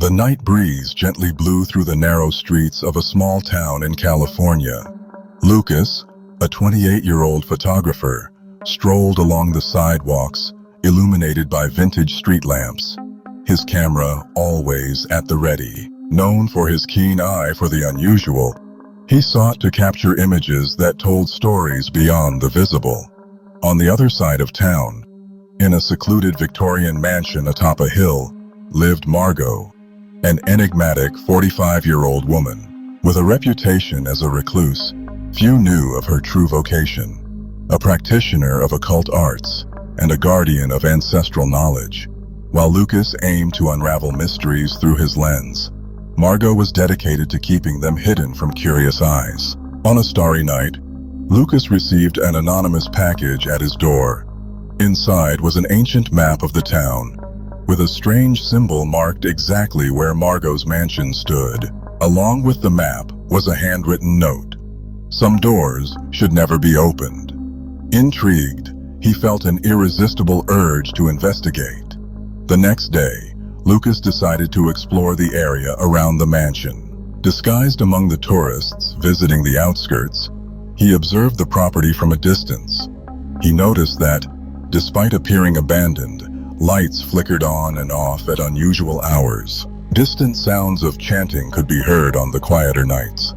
The night breeze gently blew through the narrow streets of a small town in California. Lucas, a 28-year-old photographer, strolled along the sidewalks, illuminated by vintage street lamps. His camera always at the ready. Known for his keen eye for the unusual, he sought to capture images that told stories beyond the visible. On the other side of town, in a secluded Victorian mansion atop a hill, lived Margot, an enigmatic 45-year-old woman. With a reputation as a recluse, few knew of her true vocation. A practitioner of occult arts and a guardian of ancestral knowledge. While Lucas aimed to unravel mysteries through his lens, Margot was dedicated to keeping them hidden from curious eyes. On a starry night, Lucas received an anonymous package at his door. Inside was an ancient map of the town, with a strange symbol marked exactly where Margot's mansion stood. Along with the map was a handwritten note. Some doors should never be opened. Intrigued, he felt an irresistible urge to investigate. The next day, Lucas decided to explore the area around the mansion. Disguised among the tourists visiting the outskirts, he observed the property from a distance. He noticed that, despite appearing abandoned, lights flickered on and off at unusual hours. Distant sounds of chanting could be heard on the quieter nights.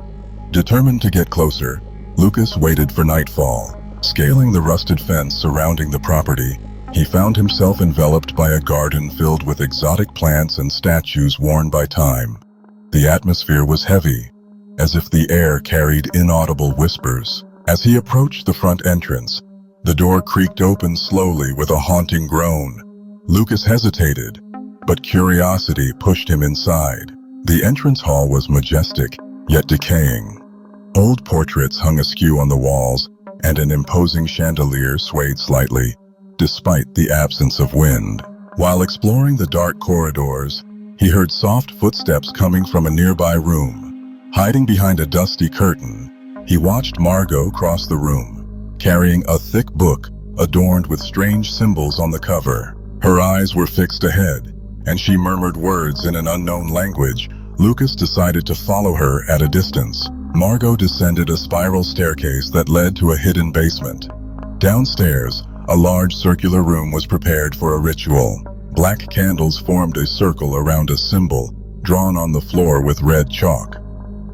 Determined to get closer, Lucas waited for nightfall. Scaling the rusted fence surrounding the property, he found himself enveloped by a garden filled with exotic plants and statues worn by time. The atmosphere was heavy, as if the air carried inaudible whispers. As he approached the front entrance, the door creaked open slowly with a haunting groan. Lucas hesitated, but curiosity pushed him inside. The entrance hall was majestic, yet decaying. Old portraits hung askew on the walls, and an imposing chandelier swayed slightly, despite the absence of wind. While exploring the dark corridors, he heard soft footsteps coming from a nearby room. Hiding behind a dusty curtain, he watched Margot cross the room, carrying a thick book adorned with strange symbols on the cover. Her eyes were fixed ahead, and she murmured words in an unknown language. Lucas decided to follow her at a distance. Margot descended a spiral staircase that led to a hidden basement. Downstairs, a large circular room was prepared for a ritual. Black candles formed a circle around a symbol, drawn on the floor with red chalk.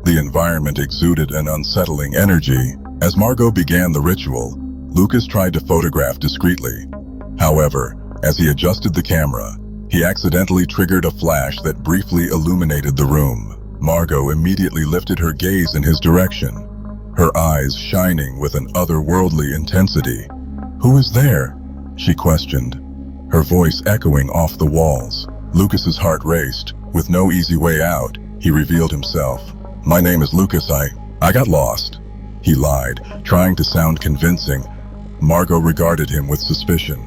The environment exuded an unsettling energy. As Margot began the ritual, Lucas tried to photograph discreetly. However, as he adjusted the camera, he accidentally triggered a flash that briefly illuminated the room. Margot immediately lifted her gaze in his direction, her eyes shining with an otherworldly intensity. "Who is there?" she questioned, her voice echoing off the walls. Lucas's heart raced. With no easy way out, he revealed himself. "My name is Lucas. I got lost," he lied, trying to sound convincing. Margot regarded him with suspicion.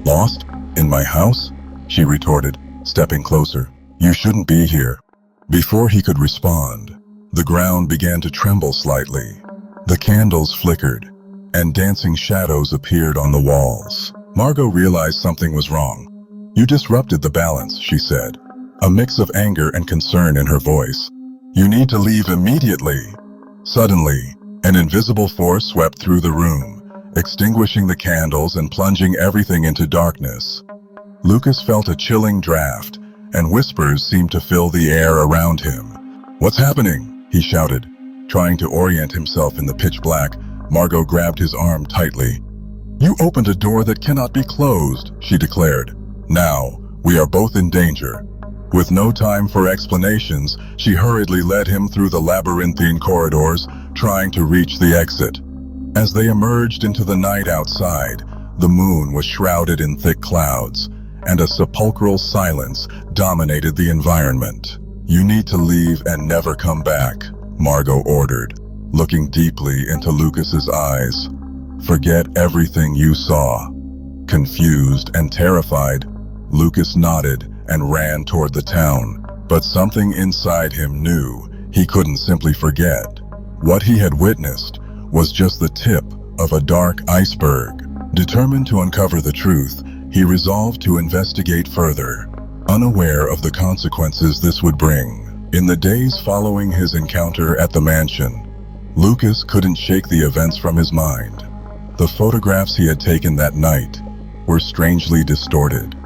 "Lost? In my house?" she retorted, stepping closer. "You shouldn't be here." Before he could respond, the ground began to tremble slightly. The candles flickered, and dancing shadows appeared on the walls. Margot realized something was wrong. "You disrupted the balance," she said, a mix of anger and concern in her voice. "You need to leave immediately." Suddenly, an invisible force swept through the room, extinguishing the candles and plunging everything into darkness. Lucas felt a chilling draft, and whispers seemed to fill the air around him. "What's happening?" he shouted. Trying to orient himself in the pitch black, Margot grabbed his arm tightly. "You opened a door that cannot be closed," she declared. "Now, we are both in danger." With no time for explanations, she hurriedly led him through the labyrinthine corridors, trying to reach the exit. As they emerged into the night outside, the moon was shrouded in thick clouds, and a sepulchral silence dominated the environment. "You need to leave and never come back," Margot ordered, looking deeply into Lucas's eyes. "Forget everything you saw." Confused and terrified, Lucas nodded and ran toward the town, but something inside him knew he couldn't simply forget. What he had witnessed was just the tip of a dark iceberg. Determined to uncover the truth, he resolved to investigate further. unaware of the consequences this would bring. In the days following his encounter at the mansion, Lucas couldn't shake the events from his mind. The photographs he had taken that night were strangely distorted,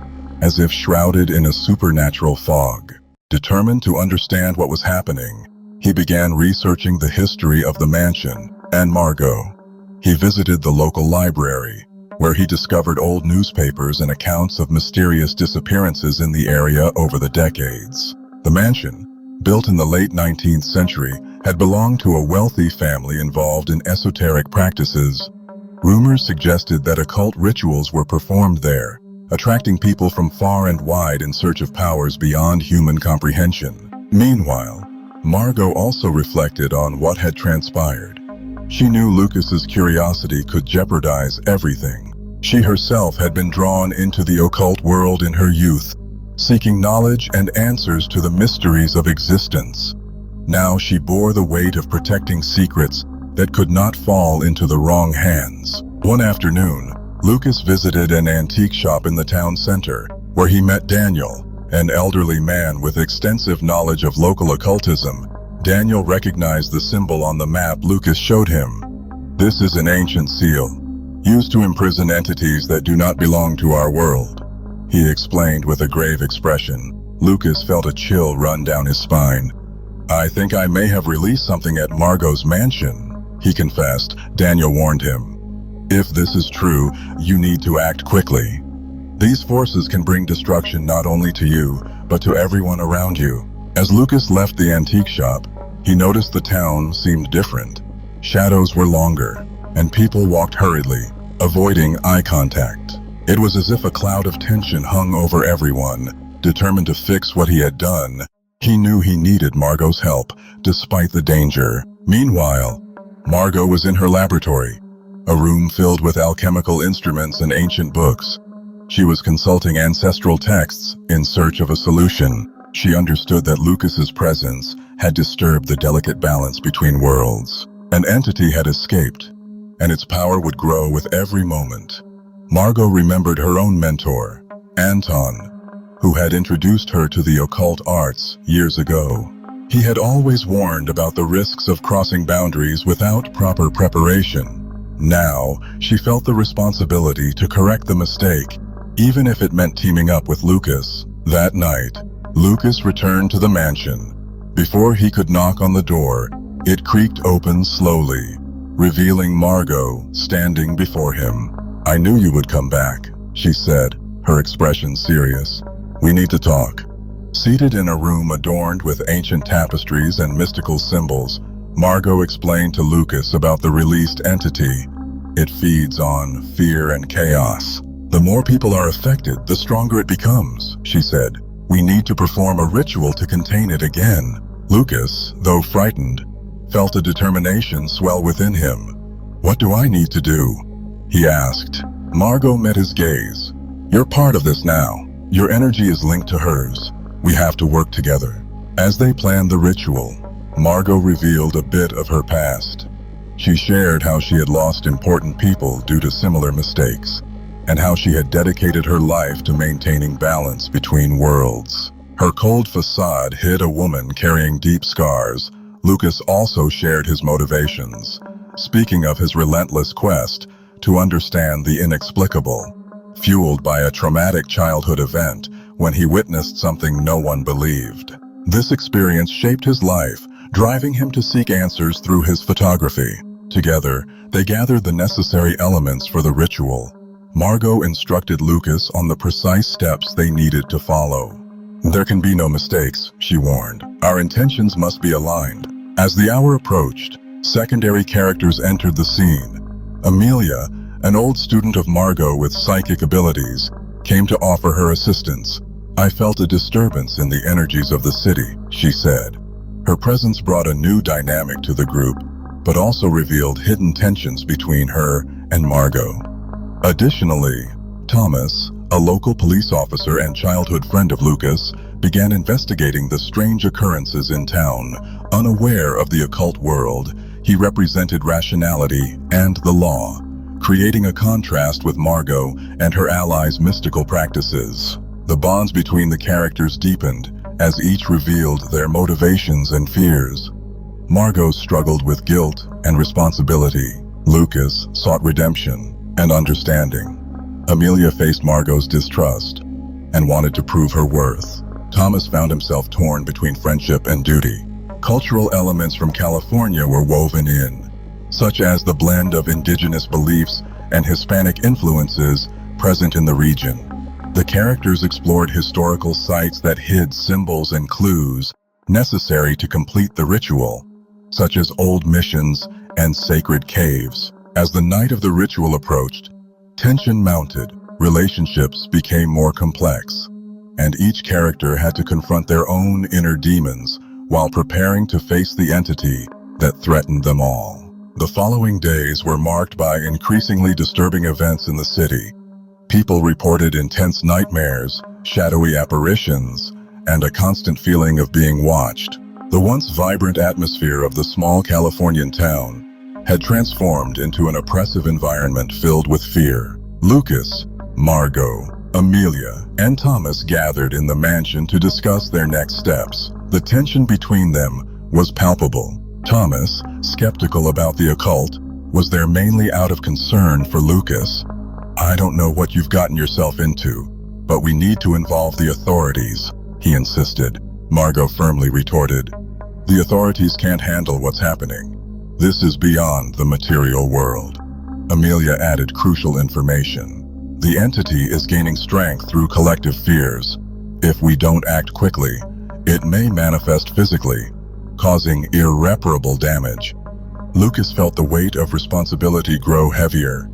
as if shrouded in a supernatural fog. Determined to understand what was happening, he began researching the history of the mansion and Margot. He visited the local library, where he discovered old newspapers and accounts of mysterious disappearances in the area over the decades. The mansion, built in the late 19th century, had belonged to a wealthy family involved in esoteric practices. Rumors suggested that occult rituals were performed there, attracting people from far and wide in search of powers beyond human comprehension. Meanwhile, Margot also reflected on what had transpired. She knew Lucas's curiosity could jeopardize everything. She herself had been drawn into the occult world in her youth, seeking knowledge and answers to the mysteries of existence. Now she bore the weight of protecting secrets that could not fall into the wrong hands. One afternoon, Lucas visited an antique shop in the town center, where he met Daniel, an elderly man with extensive knowledge of local occultism. Daniel recognized the symbol on the map Lucas showed him. "This is an ancient seal, used to imprison entities that do not belong to our world," he explained with a grave expression. Lucas felt a chill run down his spine. "I think I may have released something at Margot's mansion," he confessed. Daniel warned him, "If this is true, you need to act quickly. These forces can bring destruction not only to you, but to everyone around you." As Lucas left the antique shop, he noticed the town seemed different. Shadows were longer, and people walked hurriedly, avoiding eye contact. It was as if a cloud of tension hung over everyone, determined to fix what he had done. He knew he needed Margot's help, despite the danger. Meanwhile, Margot was in her laboratory, a room filled with alchemical instruments and ancient books. She was consulting ancestral texts in search of a solution. She understood that Lucas's presence had disturbed the delicate balance between worlds. An entity had escaped, and its power would grow with every moment. Margot remembered her own mentor, Anton, who had introduced her to the occult arts years ago. He had always warned about the risks of crossing boundaries without proper preparation. Now, she felt the responsibility to correct the mistake, even if it meant teaming up with Lucas. That night, Lucas returned to the mansion. Before he could knock on the door, it creaked open slowly, revealing Margot standing before him. "I knew you would come back," she said, her expression serious. "We need to talk." Seated in a room adorned with ancient tapestries and mystical symbols, Margot explained to Lucas about the released entity. "It feeds on fear and chaos. The more people are affected, the stronger it becomes," she said. "We need to perform a ritual to contain it again." Lucas, though frightened, felt a determination swell within him. "What do I need to do?" he asked. Margot met his gaze. "You're part of this now. Your energy is linked to hers. We have to work together." As they planned the ritual, Margot revealed a bit of her past. She shared how she had lost important people due to similar mistakes, and how she had dedicated her life to maintaining balance between worlds. Her cold facade hid a woman carrying deep scars. Lucas also shared his motivations, speaking of his relentless quest to understand the inexplicable, fueled by a traumatic childhood event when he witnessed something no one believed. This experience shaped his life, driving him to seek answers through his photography. Together, they gathered the necessary elements for the ritual. Margot instructed Lucas on the precise steps they needed to follow. "There can be no mistakes," she warned. "Our intentions must be aligned." As the hour approached, secondary characters entered the scene. Amelia, an old student of Margot with psychic abilities, came to offer her assistance. "I felt a disturbance in the energies of the city," she said. Her presence brought a new dynamic to the group, but also revealed hidden tensions between her and Margot. Additionally, Thomas, a local police officer and childhood friend of Lucas, began investigating the strange occurrences in town. Unaware of the occult world, he represented rationality and the law, creating a contrast with Margot and her allies' mystical practices. The bonds between the characters deepened as each revealed their motivations and fears. Margot struggled with guilt and responsibility. Lucas sought redemption and understanding. Amelia faced Margot's distrust and wanted to prove her worth. Thomas found himself torn between friendship and duty. Cultural elements from California were woven in, such as the blend of indigenous beliefs and Hispanic influences present in the region. The characters explored historical sites that hid symbols and clues necessary to complete the ritual, such as old missions and sacred caves. As the night of the ritual approached, tension mounted, relationships became more complex, and each character had to confront their own inner demons while preparing to face the entity that threatened them all. The following days were marked by increasingly disturbing events in the city. People reported intense nightmares, shadowy apparitions, and a constant feeling of being watched. The once vibrant atmosphere of the small Californian town had transformed into an oppressive environment filled with fear. Lucas, Margot, Amelia, and Thomas gathered in the mansion to discuss their next steps. The tension between them was palpable. Thomas, skeptical about the occult, was there mainly out of concern for Lucas. "I don't know what you've gotten yourself into, but we need to involve the authorities," he insisted. Margot firmly retorted, "The authorities can't handle what's happening. This is beyond the material world." Amelia added crucial information. "The entity is gaining strength through collective fears. If we don't act quickly, it may manifest physically, causing irreparable damage." Lucas felt the weight of responsibility grow heavier.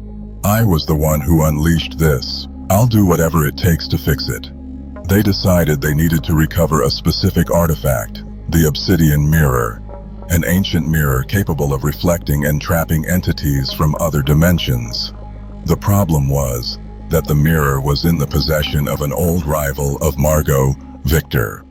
"I was the one who unleashed this. I'll do whatever it takes to fix it." They decided they needed to recover a specific artifact, the obsidian mirror, an ancient mirror capable of reflecting and trapping entities from other dimensions. The problem was that the mirror was in the possession of an old rival of Margot, Victor,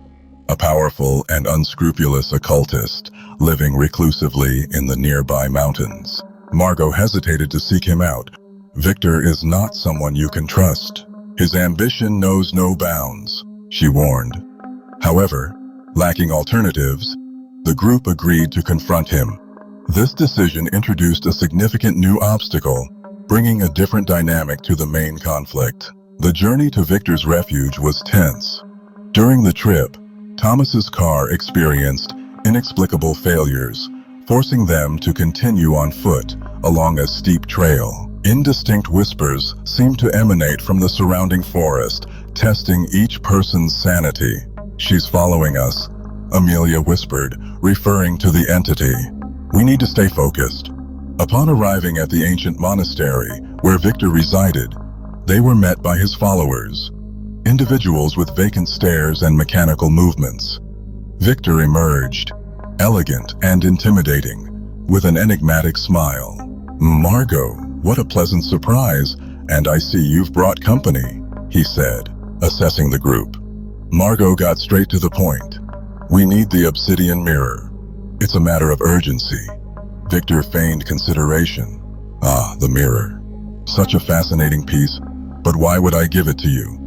a powerful and unscrupulous occultist living reclusively in the nearby mountains. Margot hesitated to seek him out. "Victor is not someone you can trust. His ambition knows no bounds," she warned. However, lacking alternatives, the group agreed to confront him. This decision introduced a significant new obstacle, bringing a different dynamic to the main conflict. The journey to Victor's refuge was tense. During the trip, Thomas's car experienced inexplicable failures, forcing them to continue on foot along a steep trail. Indistinct whispers seemed to emanate from the surrounding forest, testing each person's sanity. "She's following us," Amelia whispered, referring to the entity. "We need to stay focused." Upon arriving at the ancient monastery where Victor resided, they were met by his followers, individuals with vacant stares and mechanical movements. Victor emerged, elegant and intimidating, with an enigmatic smile. "Margot, what a pleasant surprise, and I see you've brought company," he said, assessing the group. Margot got straight to the point. "We need the obsidian mirror. It's a matter of urgency." Victor feigned consideration. "Ah, the mirror. Such a fascinating piece, but why would I give it to you?"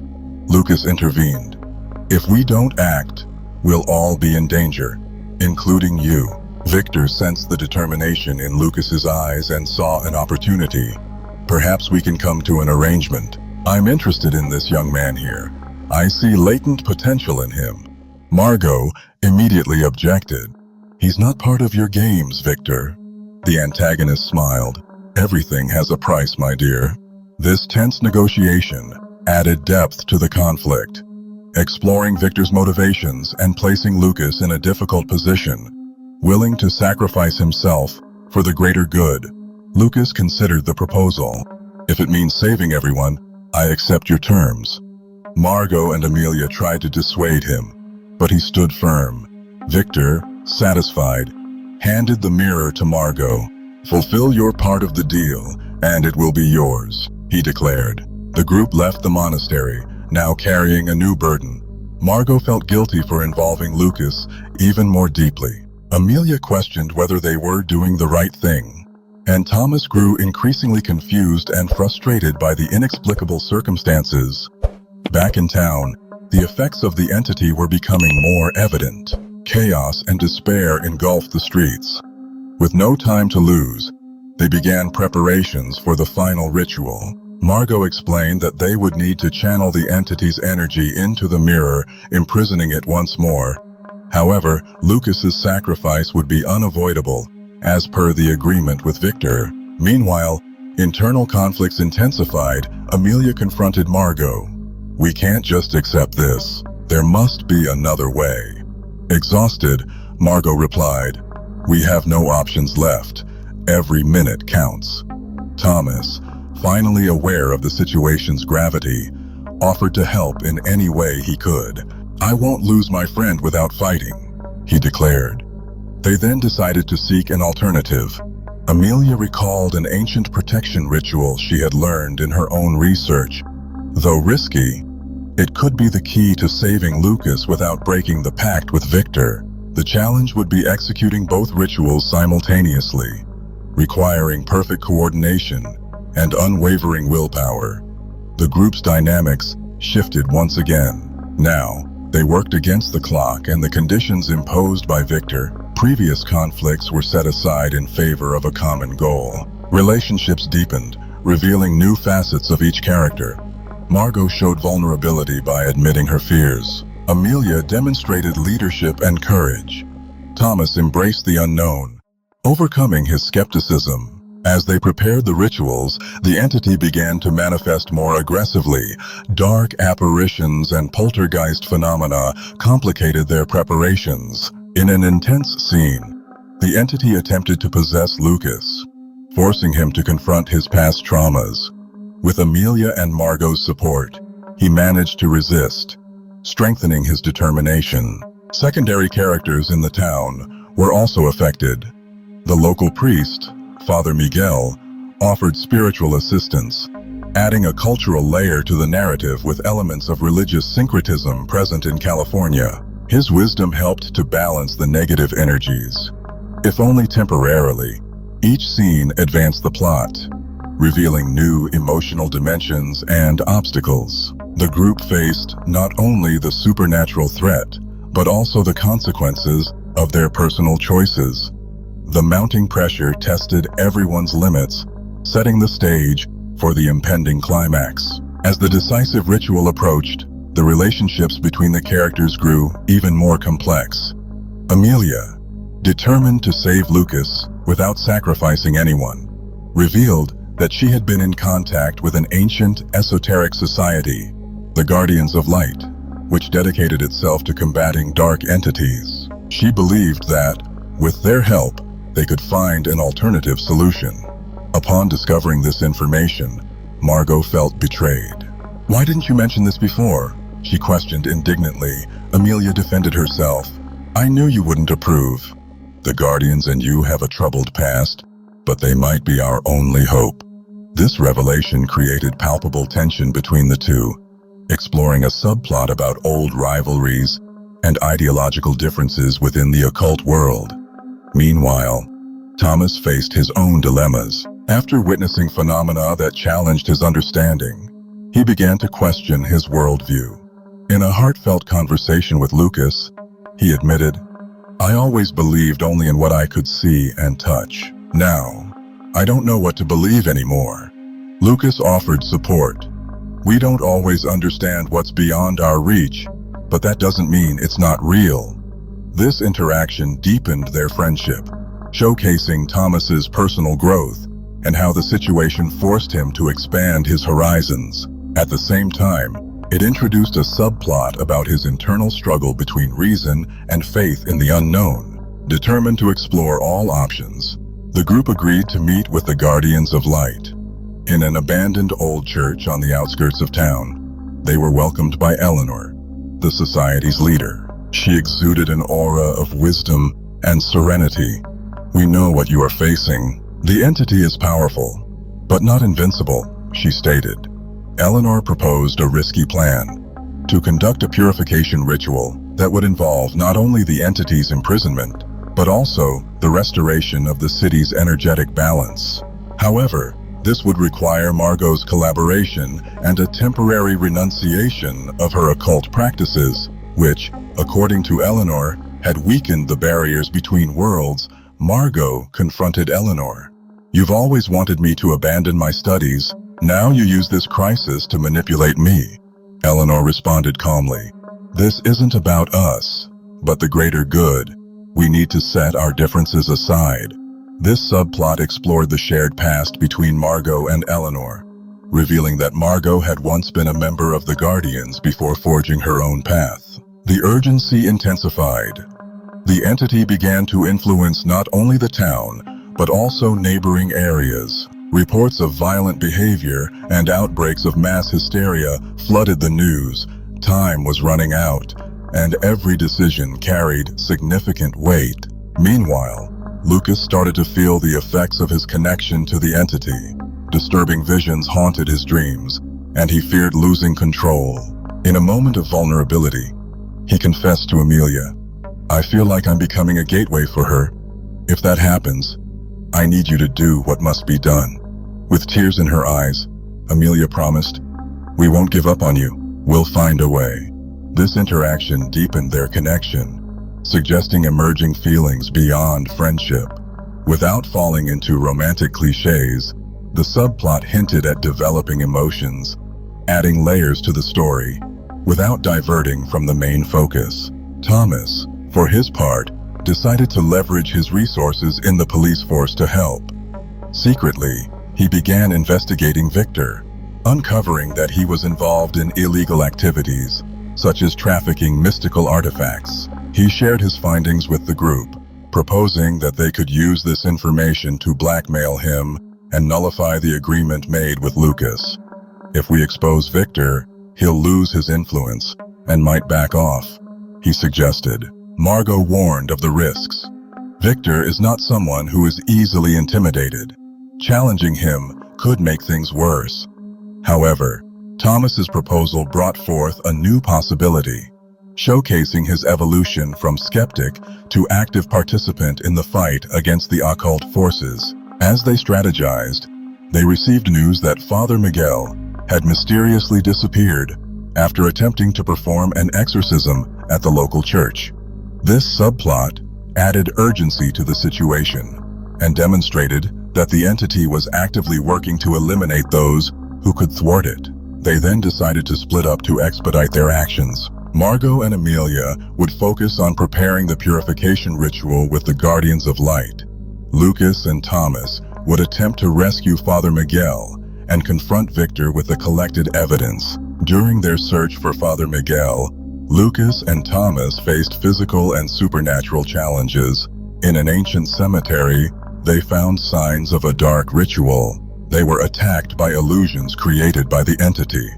Lucas intervened. "If we don't act, we'll all be in danger, including you." Victor sensed the determination in Lucas's eyes and saw an opportunity. "Perhaps we can come to an arrangement. I'm interested in this young man here. I see latent potential in him." Margot immediately objected. "He's not part of your games, Victor." The antagonist smiled. "Everything has a price, my dear." This tense negotiation added depth to the conflict, exploring Victor's motivations and placing Lucas in a difficult position, willing to sacrifice himself for the greater good. Lucas considered the proposal. "If it means saving everyone, I accept your terms." Margot and Amelia tried to dissuade him, but he stood firm. Victor, satisfied, handed the mirror to Margot. "Fulfill your part of the deal, and it will be yours," he declared. The group left the monastery, now carrying a new burden. Margot felt guilty for involving Lucas even more deeply. Amelia questioned whether they were doing the right thing, and Thomas grew increasingly confused and frustrated by the inexplicable circumstances. Back in town, The effects of the entity were becoming more evident. Chaos and despair engulfed the streets. With no time to lose, they began preparations for the final ritual. Margot explained that they would need to channel the entity's energy into the mirror, imprisoning it once more. However, Lucas's sacrifice would be unavoidable, as per the agreement with Victor. Meanwhile, internal conflicts intensified. Amelia confronted Margot. "We can't just accept this. There must be another way." Exhausted, Margot replied, "We have no options left. Every minute counts." Thomas, finally aware of the situation's gravity, offered to help in any way he could. "I won't lose my friend without fighting," he declared. They then decided to seek an alternative. Amelia recalled an ancient protection ritual she had learned in her own research. Though risky, it could be the key to saving Lucas without breaking the pact with Victor. The challenge would be executing both rituals simultaneously, requiring perfect coordination and unwavering willpower. The group's dynamics shifted once again. Now, they worked against the clock and the conditions imposed by Victor. Previous conflicts were set aside in favor of a common goal. Relationships deepened, revealing new facets of each character. Margot showed vulnerability by admitting her fears. Amelia demonstrated leadership and courage. Thomas embraced the unknown, overcoming his skepticism. As they prepared the rituals, the entity began to manifest more aggressively. Dark apparitions and poltergeist phenomena complicated their preparations. In an intense scene, the entity attempted to possess Lucas, forcing him to confront his past traumas. With Amelia and Margot's support, he managed to resist, strengthening his determination. Secondary characters in the town were also affected. The local priest, Father Miguel, offered spiritual assistance, adding a cultural layer to the narrative with elements of religious syncretism present in California. His wisdom helped to balance the negative energies, if only temporarily. Each scene advanced the plot, revealing new emotional dimensions and obstacles. The group faced not only the supernatural threat, but also the consequences of their personal choices. The mounting pressure tested everyone's limits, setting the stage for the impending climax. As the decisive ritual approached, the relationships between the characters grew even more complex. Amelia, determined to save Lucas without sacrificing anyone, revealed that she had been in contact with an ancient, esoteric society, the Guardians of Light, which dedicated itself to combating dark entities. She believed that, with their help, they could find an alternative solution. Upon discovering this information, Margot felt betrayed. "Why didn't you mention this before?" she questioned indignantly. Amelia defended herself. "I knew you wouldn't approve. The Guardians and you have a troubled past, but they might be our only hope." This revelation created palpable tension between the two, exploring a subplot about old rivalries and ideological differences within the occult world. Meanwhile, Thomas faced his own dilemmas. After witnessing phenomena that challenged his understanding, he began to question his worldview. In a heartfelt conversation with Lucas, he admitted, "I always believed only in what I could see and touch. Now, I don't know what to believe anymore." Lucas offered support. "We don't always understand what's beyond our reach, but that doesn't mean it's not real." This interaction deepened their friendship, showcasing Thomas's personal growth and how the situation forced him to expand his horizons. At the same time, it introduced a subplot about his internal struggle between reason and faith in the unknown. Determined to explore all options, the group agreed to meet with the Guardians of Light. In an abandoned old church on the outskirts of town, they were welcomed by Eleanor, the society's leader. She exuded an aura of wisdom and serenity. "We know what you are facing. The entity is powerful, but not invincible," she stated. Eleanor proposed a risky plan: to conduct a purification ritual that would involve not only the entity's imprisonment, but also the restoration of the city's energetic balance. However, This would require Margot's collaboration and a temporary renunciation of her occult practices, which, according to Eleanor, had weakened the barriers between worlds. Margot confronted Eleanor. "You've always wanted me to abandon my studies. Now you use this crisis to manipulate me." Eleanor responded calmly. "This isn't about us, but the greater good. We need to set our differences aside." This subplot explored the shared past between Margot and Eleanor, revealing that Margot had once been a member of the Guardians before forging her own path. The urgency intensified. The entity began to influence not only the town, but also neighboring areas. Reports of violent behavior and outbreaks of mass hysteria flooded the news. Time was running out, and every decision carried significant weight. Meanwhile, Lucas started to feel the effects of his connection to the entity. Disturbing visions haunted his dreams, and he feared losing control. In a moment of vulnerability, he confessed to Amelia, "I feel like I'm becoming a gateway for her. If that happens, I need you to do what must be done." With tears in her eyes, Amelia promised, "We won't give up on you. We'll find a way." This interaction deepened their connection, suggesting emerging feelings beyond friendship. Without falling into romantic cliches, the subplot hinted at developing emotions, adding layers to the story, without diverting from the main focus. Thomas, for his part, decided to leverage his resources in the police force to help. Secretly, he began investigating Victor, uncovering that he was involved in illegal activities, such as trafficking mystical artifacts. He shared his findings with the group, proposing that they could use this information to blackmail him and nullify the agreement made with Lucas. "If we expose Victor, he'll lose his influence and might back off," he suggested. Margot warned of the risks. Victor is not someone who is easily intimidated. Challenging him could make things worse. However, Thomas's proposal brought forth a new possibility, showcasing his evolution from skeptic to active participant in the fight against the occult forces. As they strategized, they received news that Father Miguel had mysteriously disappeared after attempting to perform an exorcism at the local church. This subplot added urgency to the situation and demonstrated that the entity was actively working to eliminate those who could thwart it. They then decided to split up to expedite their actions. Margot and Amelia would focus on preparing the purification ritual with the Guardians of Light. Lucas and Thomas would attempt to rescue Father Miguel and confront Victor with the collected evidence. During their search for Father Miguel, Lucas and Thomas faced physical and supernatural challenges. In an ancient cemetery, they found signs of a dark ritual. They were attacked by illusions created by the entity,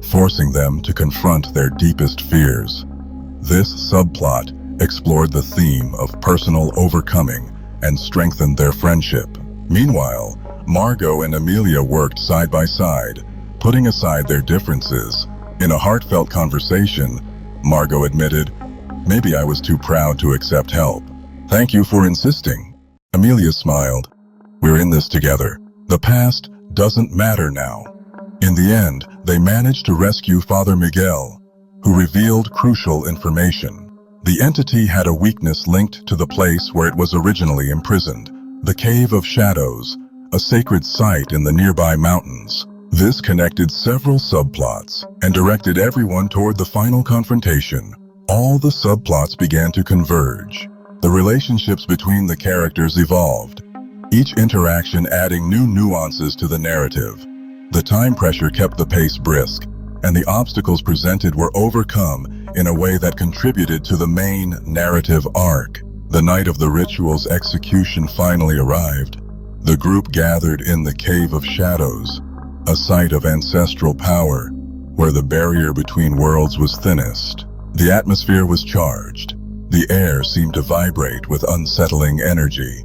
forcing them to confront their deepest fears. This subplot explored the theme of personal overcoming and strengthened their friendship. Meanwhile, Margot and Amelia worked side by side, putting aside their differences. In a heartfelt conversation, Margot admitted, "Maybe I was too proud to accept help. Thank you for insisting." Amelia smiled. "We're in this together. The past doesn't matter now." In the end, they managed to rescue Father Miguel, who revealed crucial information. The entity had a weakness linked to the place where it was originally imprisoned, the Cave of Shadows, a sacred site in the nearby mountains. This connected several subplots and directed everyone toward the final confrontation. All the subplots began to converge. The relationships between the characters evolved, each interaction adding new nuances to the narrative. The time pressure kept the pace brisk, and the obstacles presented were overcome in a way that contributed to the main narrative arc. The night of the ritual's execution finally arrived. The group gathered in the Cave of Shadows, a site of ancestral power, where the barrier between worlds was thinnest. The atmosphere was charged. The air seemed to vibrate with unsettling energy.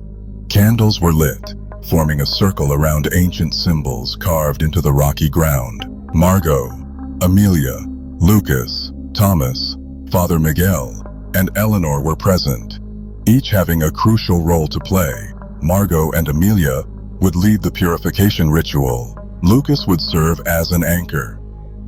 Candles were lit, forming a circle around ancient symbols carved into the rocky ground. Margot, Amelia, Lucas, Thomas, Father Miguel, and Eleanor were present, each having a crucial role to play. Margot and Amelia would lead the purification ritual. Lucas would serve as an anchor.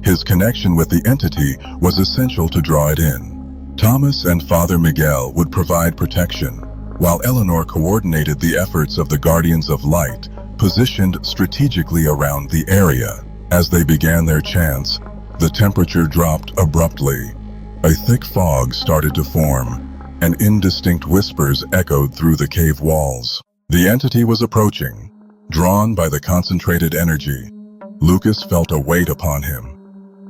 His connection with the entity was essential to draw it in. Thomas and Father Miguel would provide protection, while Eleanor coordinated the efforts of the Guardians of Light, positioned strategically around the area. As they began their chants, the temperature dropped abruptly. A thick fog started to form, and indistinct whispers echoed through the cave walls. The entity was approaching, drawn by the concentrated energy. Lucas felt a weight upon him,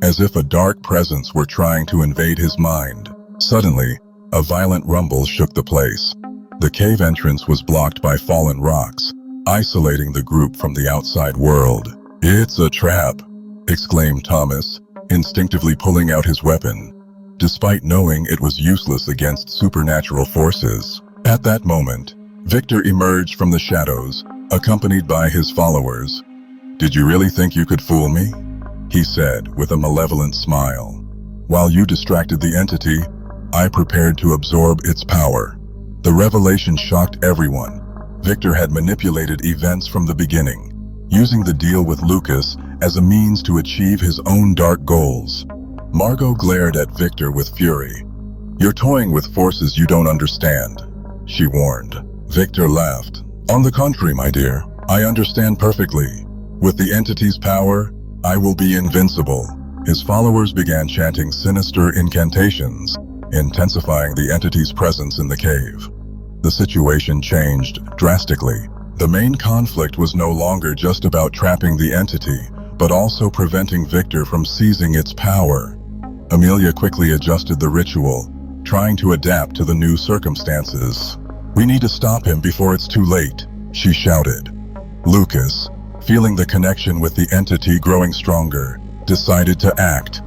as if a dark presence were trying to invade his mind. Suddenly, a violent rumble shook the place. The cave entrance was blocked by fallen rocks, isolating the group from the outside world. "It's a trap," exclaimed Thomas, instinctively pulling out his weapon, despite knowing it was useless against supernatural forces. At that moment, Victor emerged from the shadows, accompanied by his followers. "Did you really think you could fool me?" he said with a malevolent smile. "While you distracted the entity, I prepared to absorb its power." The revelation shocked everyone. Victor had manipulated events from the beginning, using the deal with Lucas as a means to achieve his own dark goals. Margot glared at Victor with fury. "You're toying with forces you don't understand," she warned. Victor laughed. "On the contrary, my dear, I understand perfectly. With the entity's power, I will be invincible." His followers began chanting sinister incantations, intensifying the entity's presence in the cave. The situation changed drastically. The main conflict was no longer just about trapping the entity, but also preventing Victor from seizing its power. Amelia quickly adjusted the ritual, trying to adapt to the new circumstances. "We need to stop him before it's too late," she shouted. Lucas, feeling the connection with the entity growing stronger, decided to act.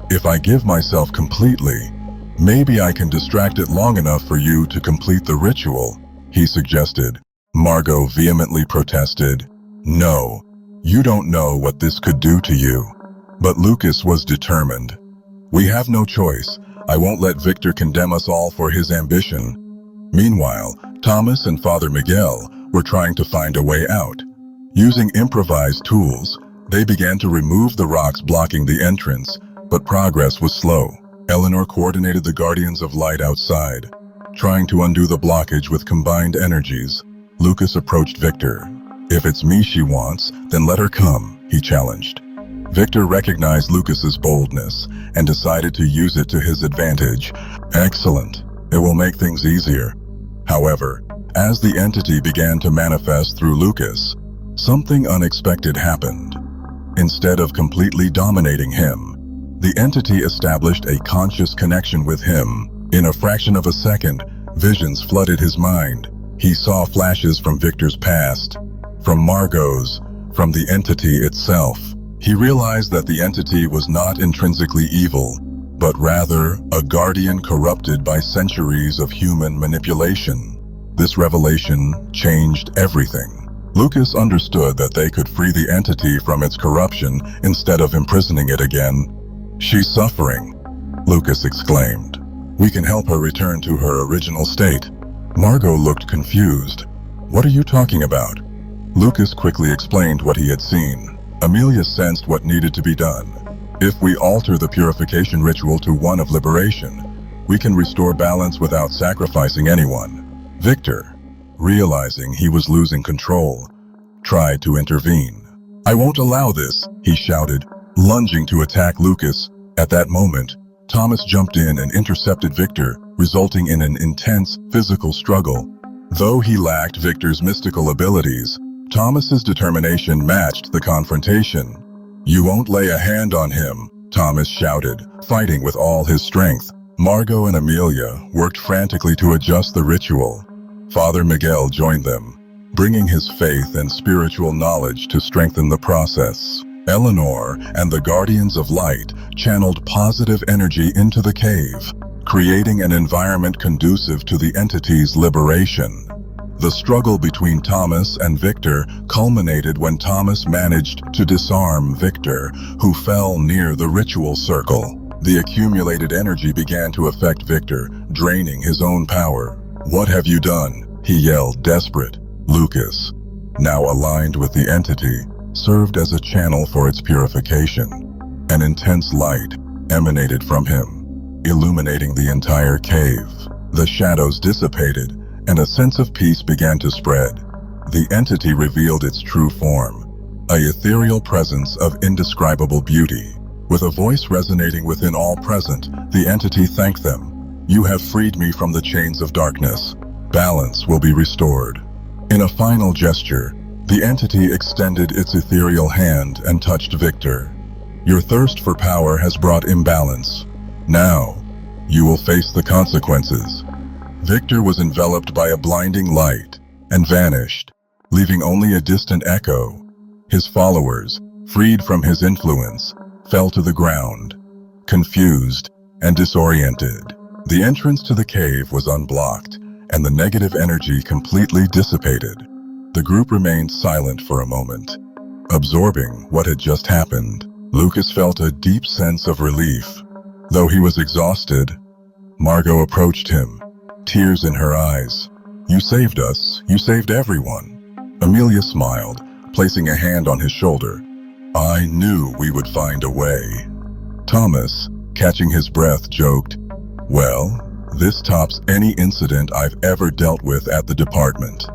"If I give myself completely, maybe I can distract it long enough for you to complete the ritual," he suggested. Margot vehemently protested. "No, you don't know what this could do to you." But Lucas was determined. "We have no choice. I won't let Victor condemn us all for his ambition." Meanwhile, Thomas and Father Miguel were trying to find a way out. Using improvised tools, they began to remove the rocks blocking the entrance, but progress was slow. Eleanor coordinated the Guardians of Light outside, trying to undo the blockage with combined energies. Lucas approached Victor. "If it's me she wants, then let her come," he challenged. Victor recognized Lucas's boldness and decided to use it to his advantage. "Excellent. It will make things easier." However, as the entity began to manifest through Lucas, something unexpected happened. Instead of completely dominating him, the entity established a conscious connection with him. In a fraction of a second, visions flooded his mind. He saw flashes from Victor's past, from Margot's, from the entity itself. He realized that the entity was not intrinsically evil, but rather a guardian corrupted by centuries of human manipulation. This revelation changed everything. Lucas understood that they could free the entity from its corruption instead of imprisoning it again. "She's suffering," Lucas exclaimed. "We can help her return to her original state." Margot looked confused. "What are you talking about?" Lucas quickly explained what he had seen. Amelia sensed what needed to be done. "If we alter the purification ritual to one of liberation, we can restore balance without sacrificing anyone." Victor, realizing he was losing control, tried to intervene. "I won't allow this," he shouted, lunging to attack Lucas. At that moment, Thomas jumped in and intercepted Victor, resulting in an intense physical struggle. Though he lacked Victor's mystical abilities, Thomas's determination matched the confrontation. "You won't lay a hand on him," Thomas shouted, fighting with all his strength. Margot and Amelia worked frantically to adjust the ritual. Father Miguel joined them, bringing his faith and spiritual knowledge to strengthen the process. Eleanor and the Guardians of Light channeled positive energy into the cave, creating an environment conducive to the entity's liberation. The struggle between Thomas and Victor culminated when Thomas managed to disarm Victor, who fell near the ritual circle. The accumulated energy began to affect Victor, draining his own power. "What have you done?" he yelled, desperate. "Lucas, now aligned with the entity, served as a channel for its purification. An intense light emanated from him, illuminating the entire cave. The shadows dissipated, and a sense of peace began to spread. The entity revealed its true form, a ethereal presence of indescribable beauty. With a voice resonating within all present, the entity thanked them. "You have freed me from the chains of darkness. Balance will be restored." In a final gesture, the entity extended its ethereal hand and touched Victor. "Your thirst for power has brought imbalance. Now, you will face the consequences." Victor was enveloped by a blinding light and vanished, leaving only a distant echo. His followers, freed from his influence, fell to the ground, confused and disoriented. The entrance to the cave was unblocked, and the negative energy completely dissipated. The group remained silent for a moment, absorbing what had just happened. Lucas felt a deep sense of relief. Though he was exhausted, Margot approached him, tears in her eyes. "You saved us. You saved everyone." Amelia smiled, placing a hand on his shoulder. "I knew we would find a way." Thomas, catching his breath, joked, "Well, this tops any incident I've ever dealt with at the department."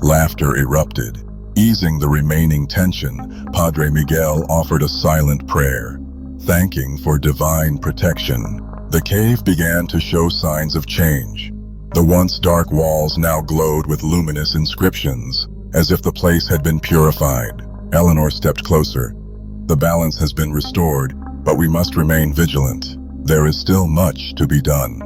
Laughter erupted. Easing the remaining tension, Padre Miguel offered a silent prayer, thanking for divine protection. The cave began to show signs of change. The once dark walls now glowed with luminous inscriptions, as if the place had been purified. Eleanor stepped closer. "The balance has been restored, but we must remain vigilant. There is still much to be done."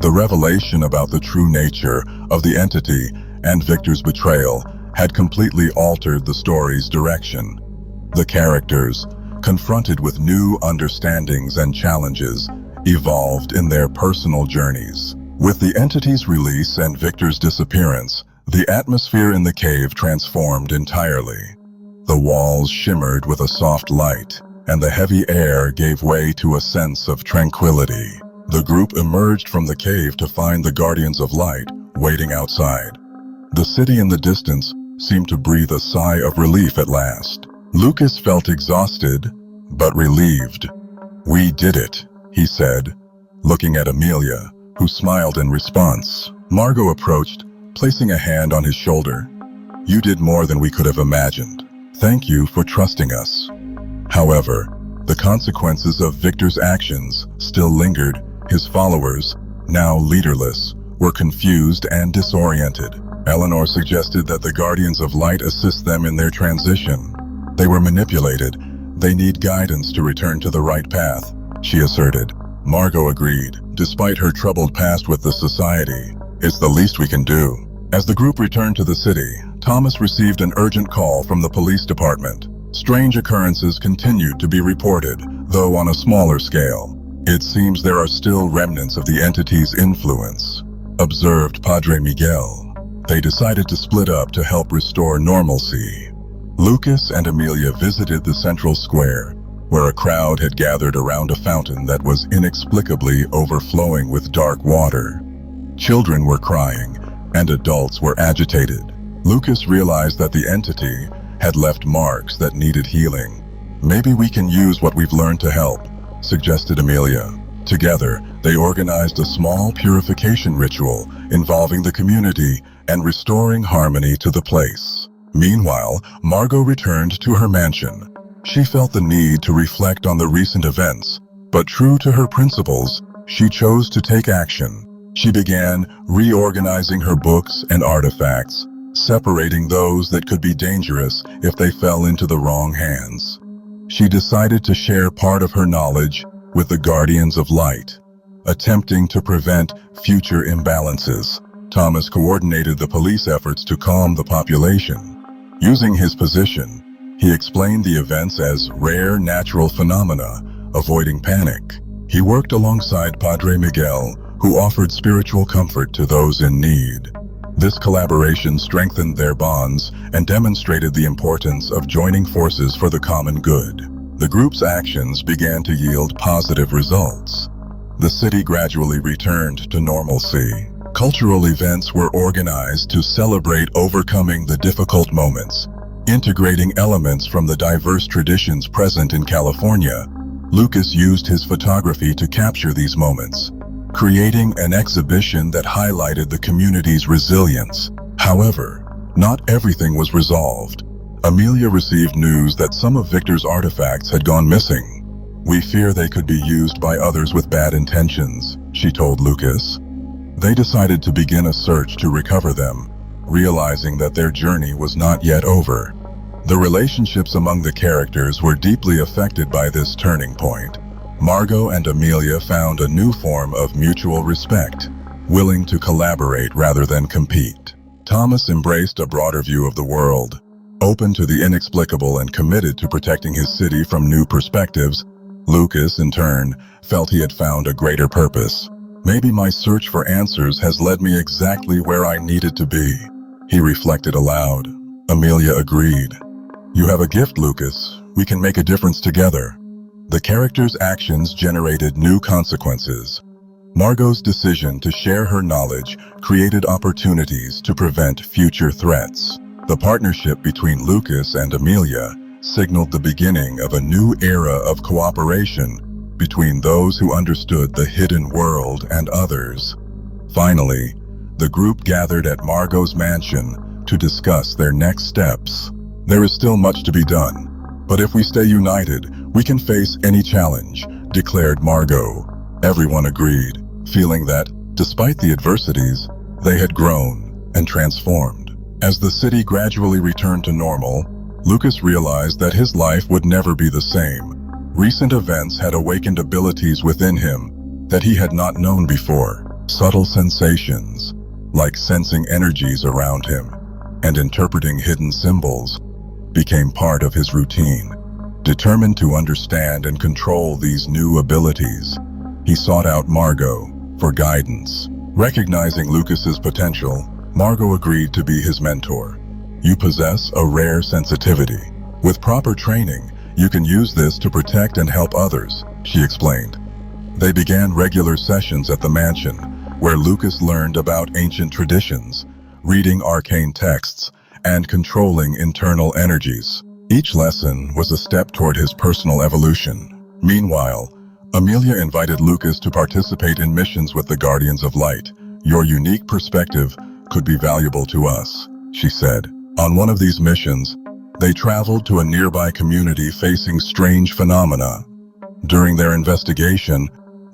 The revelation about the true nature of the entity and Victor's betrayal had completely altered the story's direction. The characters, confronted with new understandings and challenges, evolved in their personal journeys. With the entity's release and Victor's disappearance, the atmosphere in the cave transformed entirely. The walls shimmered with a soft light, and the heavy air gave way to a sense of tranquility. The group emerged from the cave to find the Guardians of Light waiting outside. The city in the distance seemed to breathe a sigh of relief at last. Lucas felt exhausted, but relieved. "We did it," he said, looking at Amelia, who smiled in response. Margot approached, placing a hand on his shoulder. "You did more than we could have imagined. Thank you for trusting us." However, the consequences of Victor's actions still lingered. His followers, now leaderless, were confused and disoriented. Eleanor suggested that the Guardians of Light assist them in their transition. "They were manipulated. They need guidance to return to the right path," she asserted. Margot agreed. Despite her troubled past with the society, "It's the least we can do." As the group returned to the city, Thomas received an urgent call from the police department. Strange occurrences continued to be reported, though on a smaller scale. "It seems there are still remnants of the entity's influence," observed Padre Miguel. They decided to split up to help restore normalcy. Lucas and Amelia visited the central square, where a crowd had gathered around a fountain that was inexplicably overflowing with dark water. Children were crying, and adults were agitated. Lucas realized that the entity had left marks that needed healing. "Maybe we can use what we've learned to help," suggested Amelia. Together, they organized a small purification ritual involving the community and restoring harmony to the place. Meanwhile, Margot returned to her mansion. She felt the need to reflect on the recent events, but true to her principles, she chose to take action. She began reorganizing her books and artifacts, separating those that could be dangerous if they fell into the wrong hands. She decided to share part of her knowledge with the Guardians of Light, attempting to prevent future imbalances. Thomas coordinated the police efforts to calm the population. Using his position, he explained the events as rare natural phenomena, avoiding panic. He worked alongside Padre Miguel, who offered spiritual comfort to those in need. This collaboration strengthened their bonds and demonstrated the importance of joining forces for the common good. The group's actions began to yield positive results. The city gradually returned to normalcy. Cultural events were organized to celebrate overcoming the difficult moments, integrating elements from the diverse traditions present in California. Lucas used his photography to capture these moments, creating an exhibition that highlighted the community's resilience. However, not everything was resolved. Amelia received news that some of Victor's artifacts had gone missing. "We fear they could be used by others with bad intentions," she told Lucas. They decided to begin a search to recover them, realizing that their journey was not yet over. The relationships among the characters were deeply affected by this turning point. Margot and Amelia found a new form of mutual respect, willing to collaborate rather than compete. Thomas embraced a broader view of the world, open to the inexplicable and committed to protecting his city from new perspectives. Lucas, in turn, felt he had found a greater purpose. "Maybe my search for answers has led me exactly where I needed to be," he reflected aloud. Amelia agreed. "You have a gift, Lucas. We can make a difference together." The characters' actions generated new consequences. Margot's decision to share her knowledge created opportunities to prevent future threats. The partnership between Lucas and Amelia signaled the beginning of a new era of cooperation between those who understood the hidden world and others. Finally, the group gathered at Margot's mansion to discuss their next steps. "There is still much to be done, but if we stay united, we can face any challenge," declared Margot. Everyone agreed, feeling that, despite the adversities, they had grown and transformed. As the city gradually returned to normal, Lucas realized that his life would never be the same. Recent events had awakened abilities within him that he had not known before. Subtle sensations, like sensing energies around him and interpreting hidden symbols, became part of his routine. Determined to understand and control these new abilities, he sought out Margot for guidance. Recognizing Lucas's potential, Margot agreed to be his mentor. "You possess a rare sensitivity. With proper training, you can use this to protect and help others," she explained. They began regular sessions at the mansion, where Lucas learned about ancient traditions, reading arcane texts, and controlling internal energies. Each lesson was a step toward his personal evolution. Meanwhile, Amelia invited Lucas to participate in missions with the Guardians of Light. "Your unique perspective could be valuable to us," she said. On one of these missions, they traveled to a nearby community facing strange phenomena. During their investigation,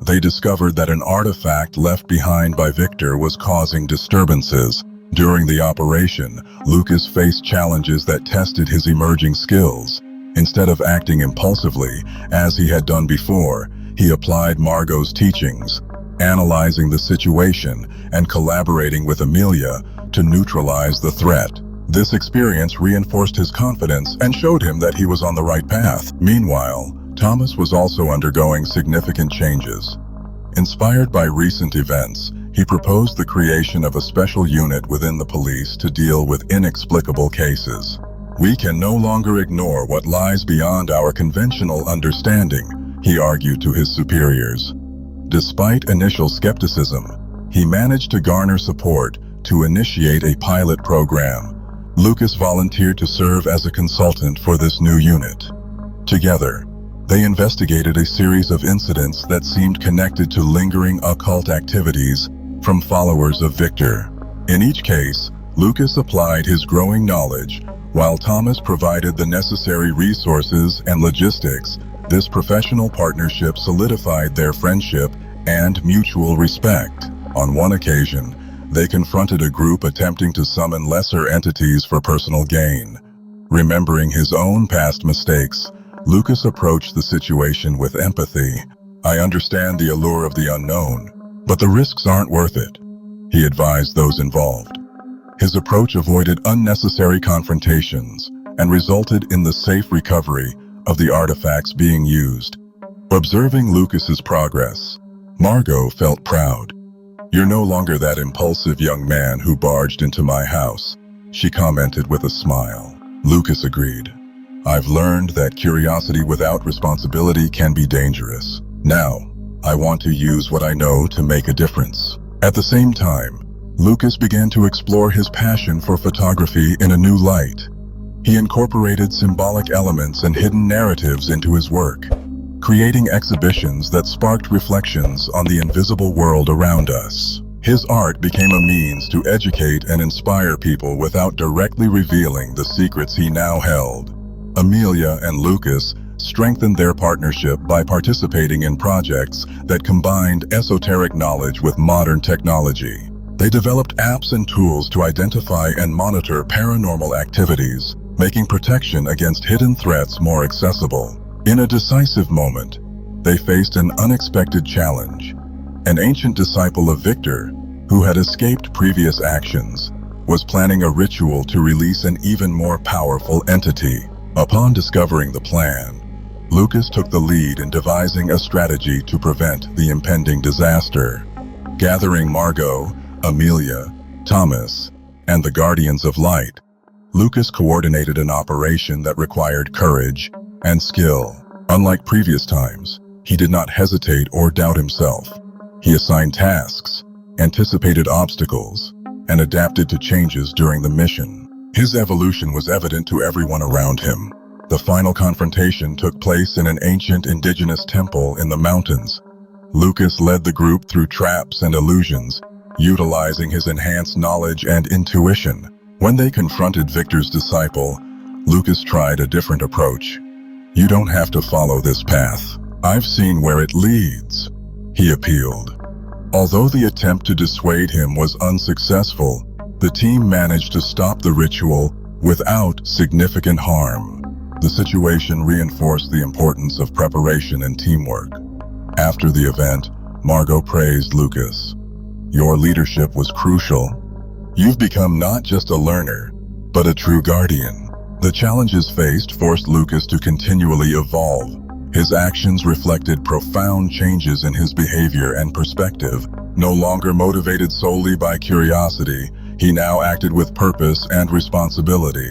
they discovered that an artifact left behind by Victor was causing disturbances. During the operation, Lucas faced challenges that tested his emerging skills. Instead of acting impulsively, as he had done before, he applied Margot's teachings, analyzing the situation and collaborating with Amelia to neutralize the threat. This experience reinforced his confidence and showed him that he was on the right path. Meanwhile, Thomas was also undergoing significant changes. Inspired by recent events, he proposed the creation of a special unit within the police to deal with inexplicable cases. "We can no longer ignore what lies beyond our conventional understanding," he argued to his superiors. Despite initial skepticism, he managed to garner support to initiate a pilot program. Lucas volunteered to serve as a consultant for this new unit. Together, they investigated a series of incidents that seemed connected to lingering occult activities from followers of Victor. In each case, Lucas applied his growing knowledge, while Thomas provided the necessary resources and logistics. This professional partnership solidified their friendship and mutual respect. On one occasion, they confronted a group attempting to summon lesser entities for personal gain. Remembering his own past mistakes, Lucas approached the situation with empathy. "I understand the allure of the unknown, but the risks aren't worth it," he advised those involved. His approach avoided unnecessary confrontations and resulted in the safe recovery of the artifacts being used. Observing Lucas's progress, Margot felt proud. "You're no longer that impulsive young man who barged into my house," she commented with a smile. Lucas agreed. "I've learned that curiosity without responsibility can be dangerous. Now, I want to use what I know to make a difference." At the same time, Lucas began to explore his passion for photography in a new light. He incorporated symbolic elements and hidden narratives into his work, creating exhibitions that sparked reflections on the invisible world around us. His art became a means to educate and inspire people without directly revealing the secrets he now held. Amelia and Lucas strengthened their partnership by participating in projects that combined esoteric knowledge with modern technology. They developed apps and tools to identify and monitor paranormal activities, making protection against hidden threats more accessible. In a decisive moment, they faced an unexpected challenge. An ancient disciple of Victor, who had escaped previous actions, was planning a ritual to release an even more powerful entity. Upon discovering the plan, Lucas took the lead in devising a strategy to prevent the impending disaster. Gathering Margot, Amelia, Thomas, and the Guardians of Light, Lucas coordinated an operation that required courage and skill. Unlike previous times, he did not hesitate or doubt himself. He assigned tasks, anticipated obstacles, and adapted to changes during the mission. His evolution was evident to everyone around him. The final confrontation took place in an ancient indigenous temple in the mountains. Lucas led the group through traps and illusions, utilizing his enhanced knowledge and intuition. When they confronted Victor's disciple, Lucas tried a different approach. "You don't have to follow this path. I've seen where it leads," he appealed. Although the attempt to dissuade him was unsuccessful, the team managed to stop the ritual without significant harm. The situation reinforced the importance of preparation and teamwork. After the event, Margot praised Lucas. "Your leadership was crucial. You've become not just a learner, but a true guardian." The challenges faced forced Lucas to continually evolve. His actions reflected profound changes in his behavior and perspective. No longer motivated solely by curiosity, he now acted with purpose and responsibility.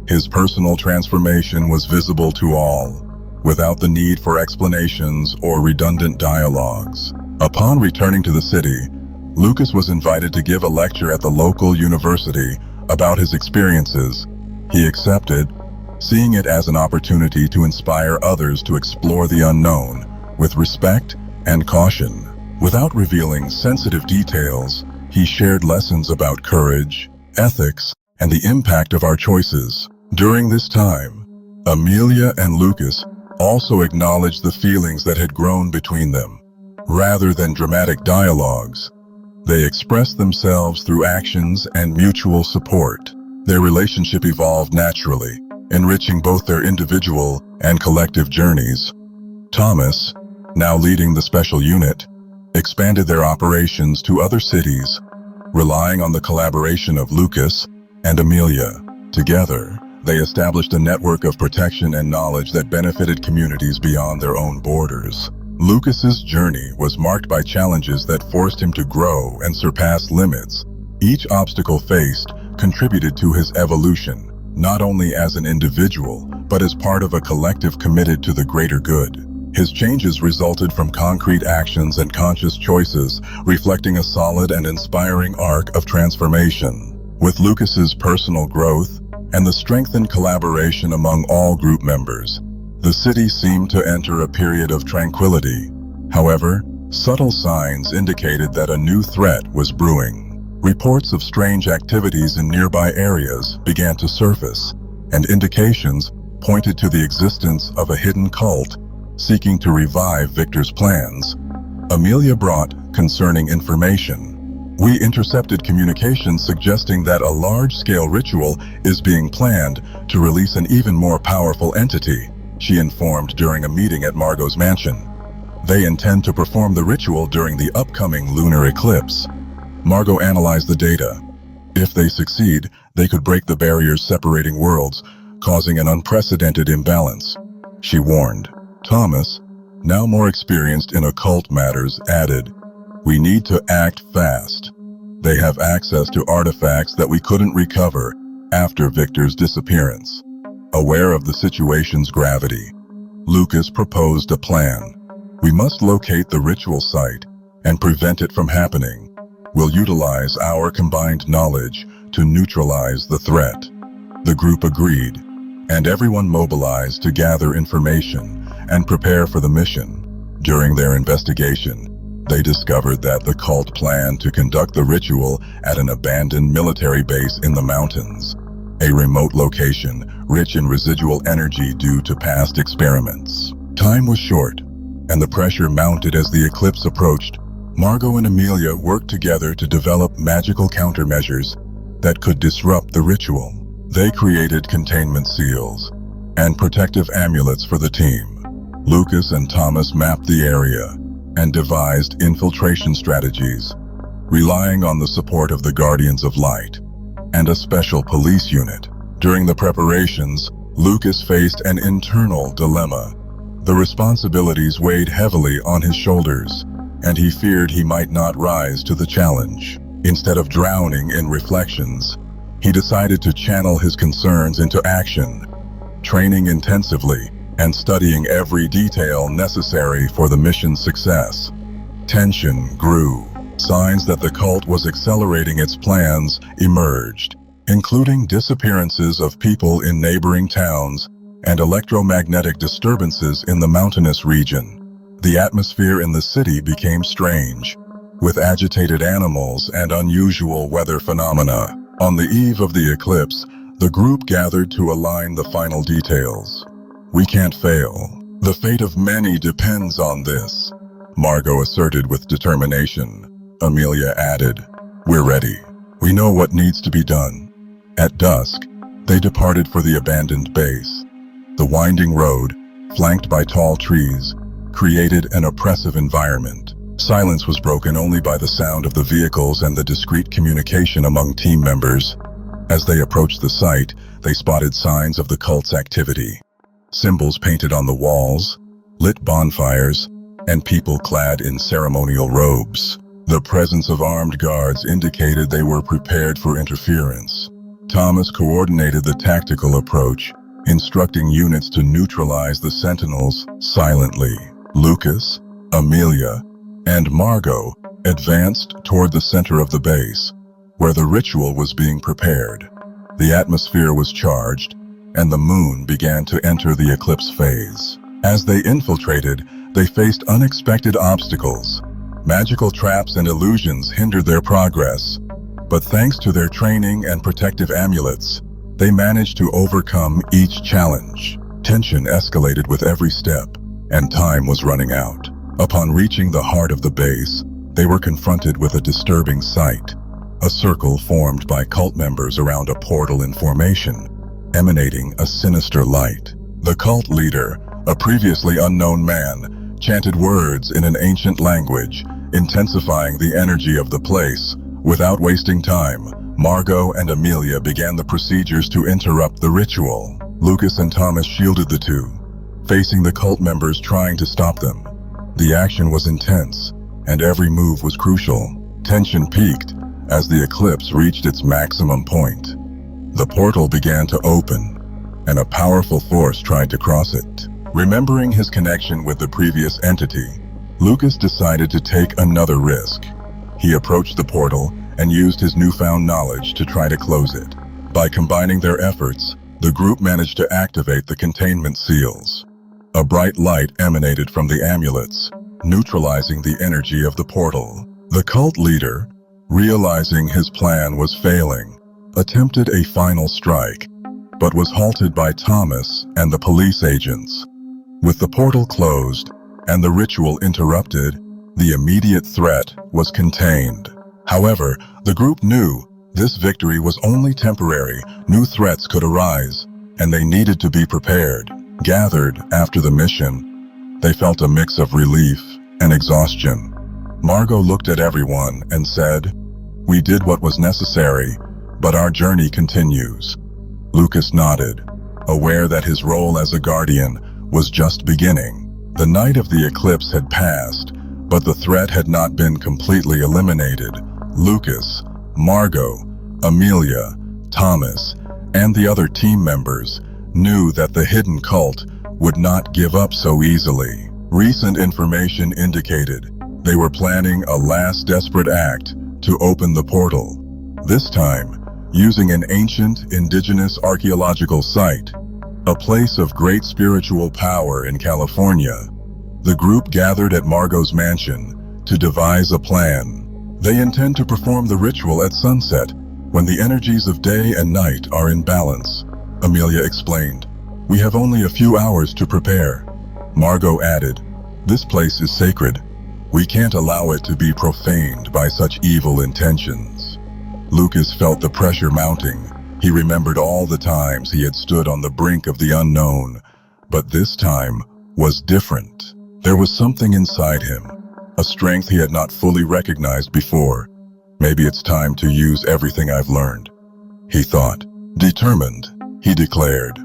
His personal transformation was visible to all, without the need for explanations or redundant dialogues. Upon returning to the city, Lucas was invited to give a lecture at the local university about his experiences. He accepted, seeing it as an opportunity to inspire others to explore the unknown with respect and caution. Without revealing sensitive details, he shared lessons about courage, ethics, and the impact of our choices. During this time, Amelia and Lucas also acknowledged the feelings that had grown between them. Rather than dramatic dialogues, they expressed themselves through actions and mutual support. Their relationship evolved naturally, enriching both their individual and collective journeys. Thomas, now leading the special unit, expanded their operations to other cities, relying on the collaboration of Lucas and Amelia. Together, they established a network of protection and knowledge that benefited communities beyond their own borders. Lucas's journey was marked by challenges that forced him to grow and surpass limits. Each obstacle faced contributed to his evolution, not only as an individual, but as part of a collective committed to the greater good. His changes resulted from concrete actions and conscious choices, reflecting a solid and inspiring arc of transformation. With Lucas's personal growth and the strengthened collaboration among all group members, the city seemed to enter a period of tranquility. However, subtle signs indicated that a new threat was brewing. Reports of strange activities in nearby areas began to surface, and indications pointed to the existence of a hidden cult seeking to revive Victor's plans. Amelia brought concerning information. "We intercepted communications suggesting that a large-scale ritual is being planned to release an even more powerful entity," she informed during a meeting at Margot's mansion. "They intend to perform the ritual during the upcoming lunar eclipse." Margot analyzed the data. If they succeed, they could break the barriers separating worlds, causing an unprecedented imbalance. She warned. Thomas, now more experienced in occult matters, added, "We need to act fast. They have access to artifacts that we couldn't recover after Victor's disappearance." Aware of the situation's gravity, Lucas proposed a plan. "We must locate the ritual site and prevent it from happening. We'll utilize our combined knowledge to neutralize the threat." The group agreed, and everyone mobilized to gather information and prepare for the mission. During their investigation, they discovered that the cult planned to conduct the ritual at an abandoned military base in the mountains, a remote location rich in residual energy due to past experiments. Time was short, and the pressure mounted as the eclipse approached. Margot and Amelia worked together to develop magical countermeasures that could disrupt the ritual. They created containment seals and protective amulets for the team. Lucas and Thomas mapped the area and devised infiltration strategies, relying on the support of the Guardians of Light and a special police unit. During the preparations, Lucas faced an internal dilemma. The responsibilities weighed heavily on his shoulders, and he feared he might not rise to the challenge. Instead of drowning in reflections, he decided to channel his concerns into action, training intensively and studying every detail necessary for the mission's success. Tension grew. Signs that the cult was accelerating its plans emerged, including disappearances of people in neighboring towns and electromagnetic disturbances in the mountainous region. The atmosphere in the city became strange, with agitated animals and unusual weather phenomena. On the eve of the eclipse, the group gathered to align the final details. "We can't fail. The fate of many depends on this," Margot asserted with determination. Amelia added, "We're ready. We know what needs to be done." At dusk, they departed for the abandoned base. The winding road, flanked by tall trees, created an oppressive environment. Silence was broken only by the sound of the vehicles and the discreet communication among team members. As they approached the site, they spotted signs of the cult's activity. Symbols painted on the walls, lit bonfires, and people clad in ceremonial robes. The presence of armed guards indicated they were prepared for interference. Thomas coordinated the tactical approach, instructing units to neutralize the sentinels silently. Lucas, Amelia, and Margot advanced toward the center of the base, where the ritual was being prepared. The atmosphere was charged, and the moon began to enter the eclipse phase. As they infiltrated, they faced unexpected obstacles. Magical traps and illusions hindered their progress, but thanks to their training and protective amulets, they managed to overcome each challenge. Tension escalated with every step, and time was running out. Upon reaching the heart of the base, they were confronted with a disturbing sight. A circle formed by cult members around a portal in formation, emanating a sinister light. The cult leader, a previously unknown man, chanted words in an ancient language, intensifying the energy of the place. Without wasting time, Margot and Amelia began the procedures to interrupt the ritual. Lucas and Thomas shielded the two, facing the cult members trying to stop them. The action was intense, and every move was crucial. Tension peaked as the eclipse reached its maximum point. The portal began to open, and a powerful force tried to cross it. Remembering his connection with the previous entity, Lucas decided to take another risk. He approached the portal and used his newfound knowledge to try to close it. By combining their efforts, the group managed to activate the containment seals. A bright light emanated from the amulets, neutralizing the energy of the portal. The cult leader, realizing his plan was failing, attempted a final strike, but was halted by Thomas and the police agents. With the portal closed and the ritual interrupted, the immediate threat was contained. However, the group knew this victory was only temporary. New threats could arise, and they needed to be prepared. Gathered after the mission, they felt a mix of relief and exhaustion. Margot looked at everyone and said, "We did what was necessary, but our journey continues." Lucas nodded, aware that his role as a guardian was just beginning. The night of the eclipse had passed, but the threat had not been completely eliminated. Lucas, Margot, Amelia, Thomas, and the other team members knew that the hidden cult would not give up so easily. Recent information indicated they were planning a last desperate act to open the portal. This time, using an ancient indigenous archaeological site, a place of great spiritual power in California. The group gathered at Margot's mansion to devise a plan. They intend to perform the ritual at sunset, when the energies of day and night are in balance, Amelia explained. We have only a few hours to prepare. Margot added, this place is sacred. We can't allow it to be profaned by such evil intentions. Lucas felt the pressure mounting. He remembered all the times he had stood on the brink of the unknown, but this time was different. There was something inside him, a strength he had not fully recognized before. Maybe it's time to use everything I've learned, he thought. Determined, he declared,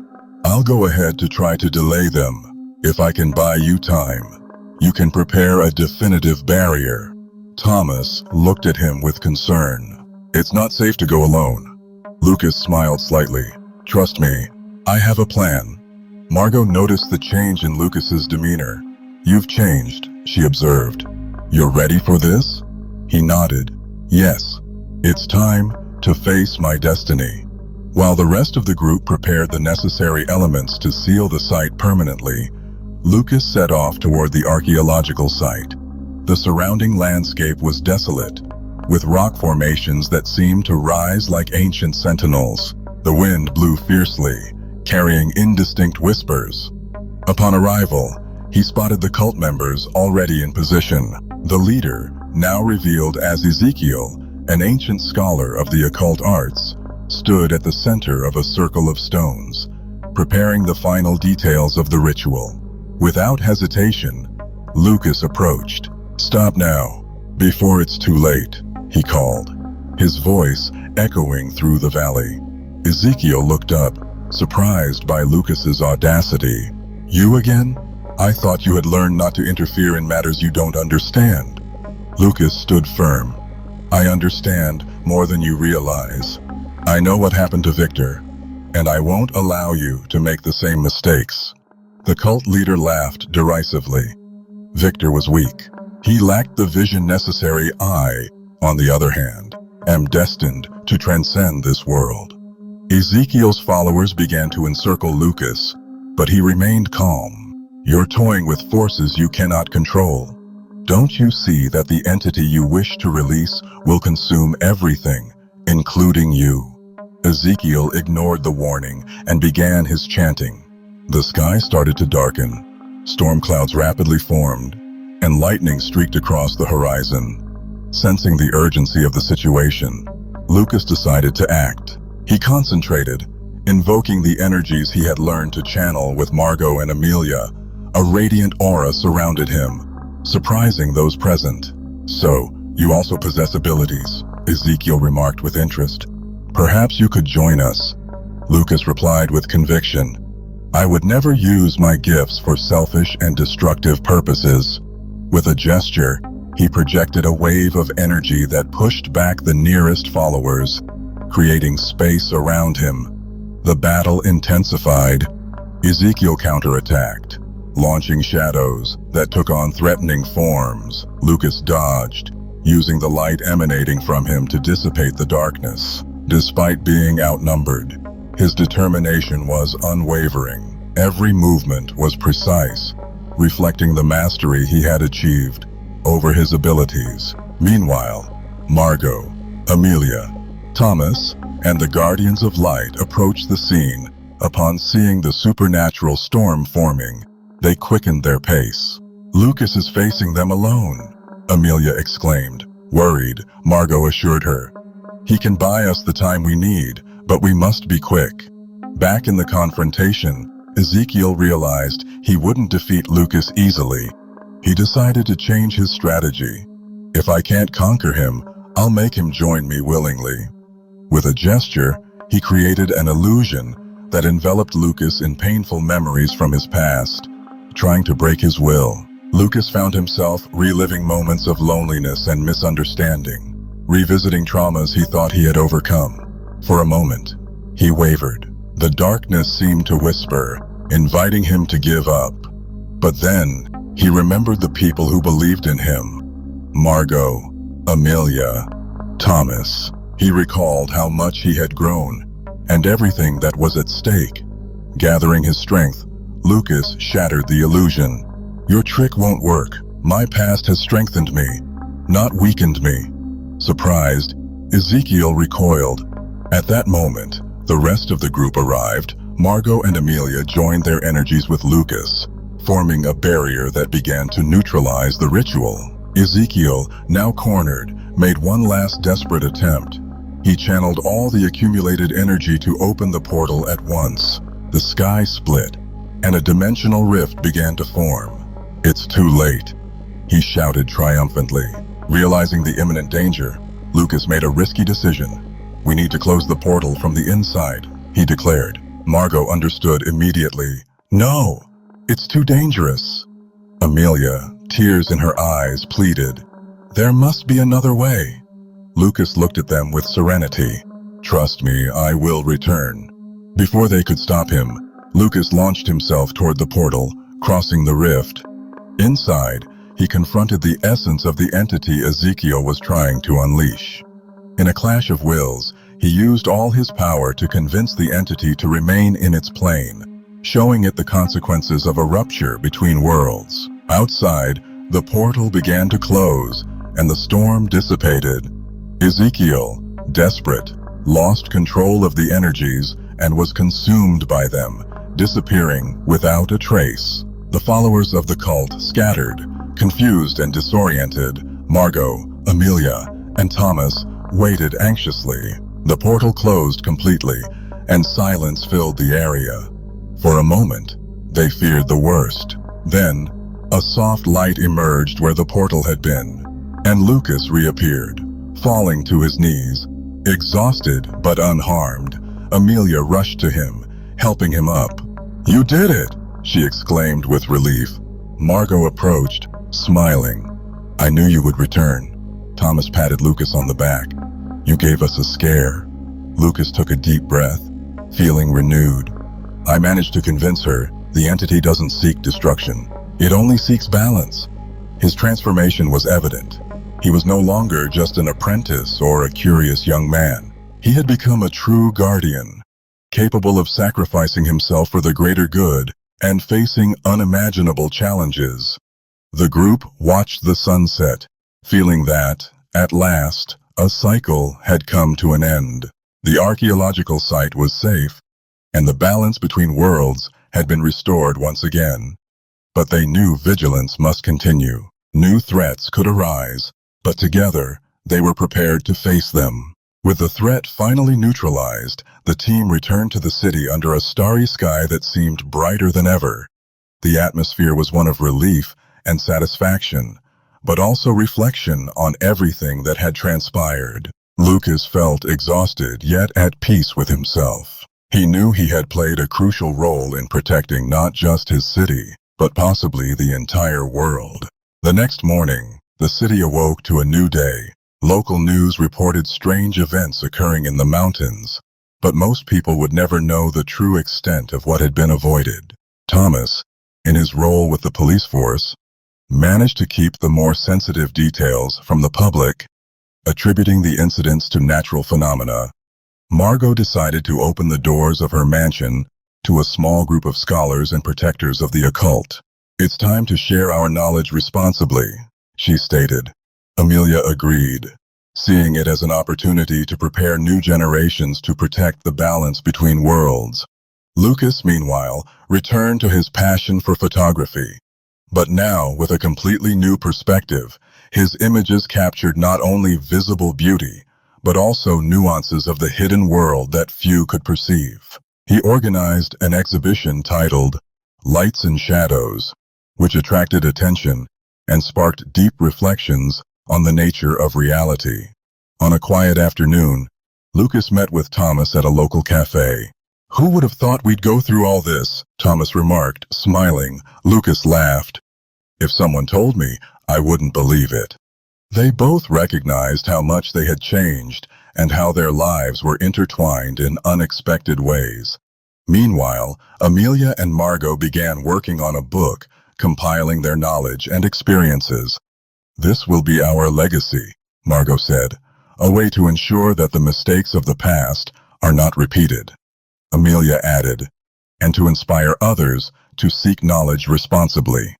I'll go ahead to try to delay them. If I can buy you time, you can prepare a definitive barrier. Thomas looked at him with concern. It's not safe to go alone. Lucas smiled slightly. Trust me, I have a plan. Margot noticed the change in Lucas's demeanor. You've changed, she observed. You're ready for this? He nodded. Yes, it's time to face my destiny. While the rest of the group prepared the necessary elements to seal the site permanently, Lucas set off toward the archaeological site. The surrounding landscape was desolate, with rock formations that seemed to rise like ancient sentinels. The wind blew fiercely, carrying indistinct whispers. Upon arrival, he spotted the cult members already in position. The leader, now revealed as Ezekiel, an ancient scholar of the occult arts, stood at the center of a circle of stones, preparing the final details of the ritual. Without hesitation, Lucas approached. Stop now, before it's too late, he called, his voice echoing through the valley. Ezekiel looked up, surprised by Lucas's audacity. You again? I thought you had learned not to interfere in matters you don't understand. Lucas stood firm. I understand more than you realize. I know what happened to Victor, and I won't allow you to make the same mistakes. The cult leader laughed derisively. Victor was weak. He lacked the vision necessary. I, on the other hand, am destined to transcend this world. Ezekiel's followers began to encircle Lucas, but he remained calm. You're toying with forces you cannot control. Don't you see that the entity you wish to release will consume everything, including you? Ezekiel ignored the warning and began his chanting. The sky started to darken. Storm clouds rapidly formed, and lightning streaked across the horizon. Sensing the urgency of the situation, Lucas decided to act. He concentrated, invoking the energies he had learned to channel with Margot and Amelia. A radiant aura surrounded him, surprising those present. So, you also possess abilities, Ezekiel remarked with interest. Perhaps you could join us, Lucas replied with conviction. I would never use my gifts for selfish and destructive purposes. With a gesture, he projected a wave of energy that pushed back the nearest followers, creating space around him. The battle intensified. Ezekiel counterattacked, launching shadows that took on threatening forms. Lucas dodged, using the light emanating from him to dissipate the darkness. Despite being outnumbered, his determination was unwavering. Every movement was precise, reflecting the mastery he had achieved over his abilities. Meanwhile, Margot, Amelia, Thomas, and the Guardians of Light approached the scene. Upon seeing the supernatural storm forming, they quickened their pace. Lucas is facing them alone, Amelia exclaimed. Worried, Margot assured her. He can buy us the time we need, but we must be quick. Back in the confrontation, Ezekiel realized he wouldn't defeat Lucas easily. He decided to change his strategy. If I can't conquer him, I'll make him join me willingly. With a gesture, he created an illusion that enveloped Lucas in painful memories from his past, trying to break his will. Lucas found himself reliving moments of loneliness and misunderstanding, revisiting traumas he thought he had overcome. For a moment, he wavered. The darkness seemed to whisper, inviting him to give up. But then, he remembered the people who believed in him. Margot, Amelia, Thomas. He recalled how much he had grown, and everything that was at stake. Gathering his strength, Lucas shattered the illusion. Your trick won't work. My past has strengthened me, not weakened me. Surprised, Ezekiel recoiled. At that moment, the rest of the group arrived. Margot and Amelia joined their energies with Lucas, forming a barrier that began to neutralize the ritual. Ezekiel, now cornered, made one last desperate attempt. He channeled all the accumulated energy to open the portal at once. The sky split, and a dimensional rift began to form. It's too late, he shouted triumphantly. Realizing the imminent danger, Lucas made a risky decision. We need to close the portal from the inside, he declared. Margot understood immediately. No, it's too dangerous. Amelia, tears in her eyes, pleaded. There must be another way. Lucas looked at them with serenity. Trust me, I will return. Before they could stop him, Lucas launched himself toward the portal, crossing the rift. Inside, he confronted the essence of the entity Ezekiel was trying to unleash. In a clash of wills, he used all his power to convince the entity to remain in its plane, showing it the consequences of a rupture between worlds. Outside, the portal began to close, and the storm dissipated. Ezekiel, desperate, lost control of the energies and was consumed by them, disappearing without a trace. The followers of the cult scattered, confused and disoriented. Margot, Amelia, and Thomas waited anxiously. The portal closed completely, and silence filled the area. For a moment, they feared the worst. Then, a soft light emerged where the portal had been, and Lucas reappeared, falling to his knees. Exhausted but unharmed, Amelia rushed to him, helping him up. You did it, she exclaimed with relief. Margot approached, smiling. I knew you would return. Thomas patted Lucas on the back. You gave us a scare. Lucas took a deep breath, feeling renewed. I managed to convince her the entity doesn't seek destruction. It only seeks balance. His transformation was evident. He was no longer just an apprentice or a curious young man. He had become a true guardian, capable of sacrificing himself for the greater good and facing unimaginable challenges. The group watched the sunset, feeling that, at last, a cycle had come to an end. The archaeological site was safe, and the balance between worlds had been restored once again. But they knew vigilance must continue. New threats could arise, but together, they were prepared to face them. With the threat finally neutralized, the team returned to the city under a starry sky that seemed brighter than ever. The atmosphere was one of relief and satisfaction, but also reflection on everything that had transpired. Lucas felt exhausted, yet at peace with himself. He knew he had played a crucial role in protecting not just his city, but possibly the entire world. The next morning, the city awoke to a new day. Local news reported strange events occurring in the mountains, but most people would never know the true extent of what had been avoided. Thomas, in his role with the police force, managed to keep the more sensitive details from the public, attributing the incidents to natural phenomena. Margot decided to open the doors of her mansion to a small group of scholars and protectors of the occult. It's time to share our knowledge responsibly, she stated. Amelia agreed, seeing it as an opportunity to prepare new generations to protect the balance between worlds. Lucas, meanwhile, returned to his passion for photography. But now, with a completely new perspective, his images captured not only visible beauty, but also nuances of the hidden world that few could perceive. He organized an exhibition titled Lights and Shadows, which attracted attention and sparked deep reflections on the nature of reality. On a quiet afternoon, Lucas met with Thomas at a local cafe. Who would have thought we'd go through all this? Thomas remarked, smiling. Lucas laughed. If someone told me, I wouldn't believe it. They both recognized how much they had changed and how their lives were intertwined in unexpected ways. Meanwhile, Amelia and Margot began working on a book, compiling their knowledge and experiences. This will be our legacy, Margot said, a way to ensure that the mistakes of the past are not repeated, Amelia added, and to inspire others to seek knowledge responsibly.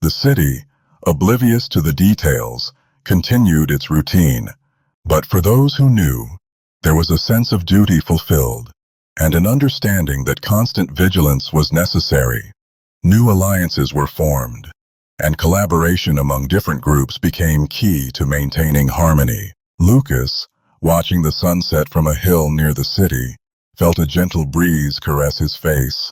The city, oblivious to the details, continued its routine, but for those who knew, there was a sense of duty fulfilled, and an understanding that constant vigilance was necessary. New alliances were formed, and collaboration among different groups became key to maintaining harmony. Lucas, watching the sunset from a hill near the city, felt a gentle breeze caress his face.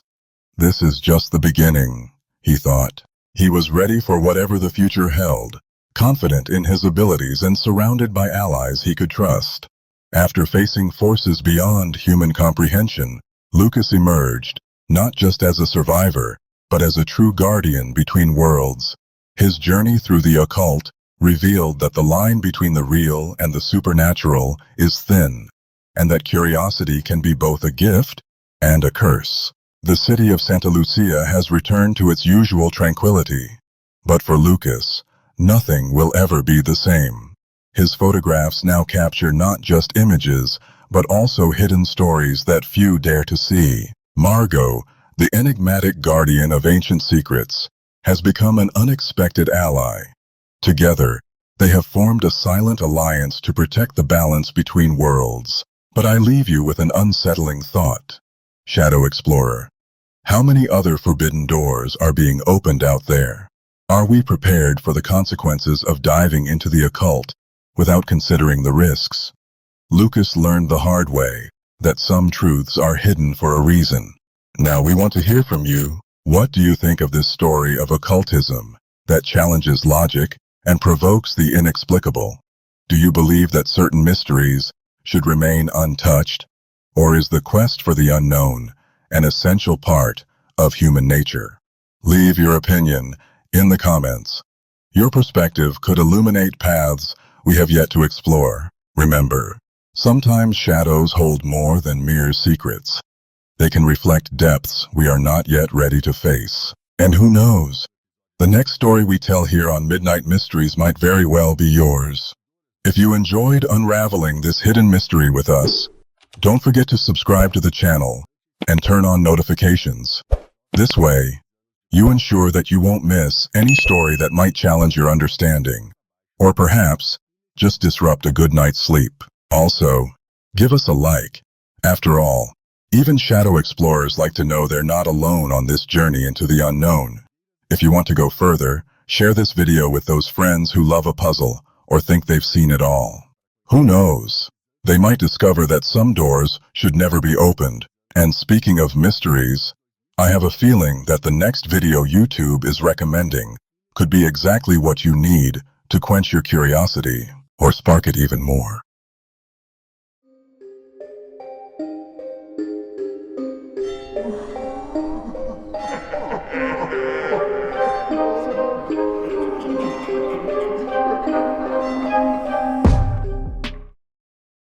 This is just the beginning, he thought. He was ready for whatever the future held, confident in his abilities and surrounded by allies he could trust. After facing forces beyond human comprehension, Lucas emerged, not just as a survivor, but as a true guardian between worlds. His journey through the occult revealed that the line between the real and the supernatural is thin, and that curiosity can be both a gift and a curse. The city of Santa Lucia has returned to its usual tranquility, but for Lucas, nothing will ever be the same. His photographs now capture not just images, but also hidden stories that few dare to see. Margot, the enigmatic guardian of ancient secrets, has become an unexpected ally. Together, they have formed a silent alliance to protect the balance between worlds. But I leave you with an unsettling thought. Shadow Explorer, how many other forbidden doors are being opened out there? Are we prepared for the consequences of diving into the occult without considering the risks? Lucas learned the hard way that some truths are hidden for a reason. Now we want to hear from you. What do you think of this story of occultism that challenges logic and provokes the inexplicable? Do you believe that certain mysteries should remain untouched, or is the quest for the unknown an essential part of human nature? Leave your opinion in the comments. Your perspective could illuminate paths we have yet to explore. Remember, sometimes shadows hold more than mere secrets. They can reflect depths we are not yet ready to face. And who knows? The next story we tell here on Midnight Mysteries might very well be yours. If you enjoyed unraveling this hidden mystery with us, don't forget to subscribe to the channel and turn on notifications. This way, you ensure that you won't miss any story that might challenge your understanding, or perhaps just disrupt a good night's sleep. Also, give us a like. After all, even shadow explorers like to know they're not alone on this journey into the unknown. If you want to go further, share this video with those friends who love a puzzle or think they've seen it all. Who knows? They might discover that some doors should never be opened. And speaking of mysteries, I have a feeling that the next video YouTube is recommending could be exactly what you need to quench your curiosity or spark it even more.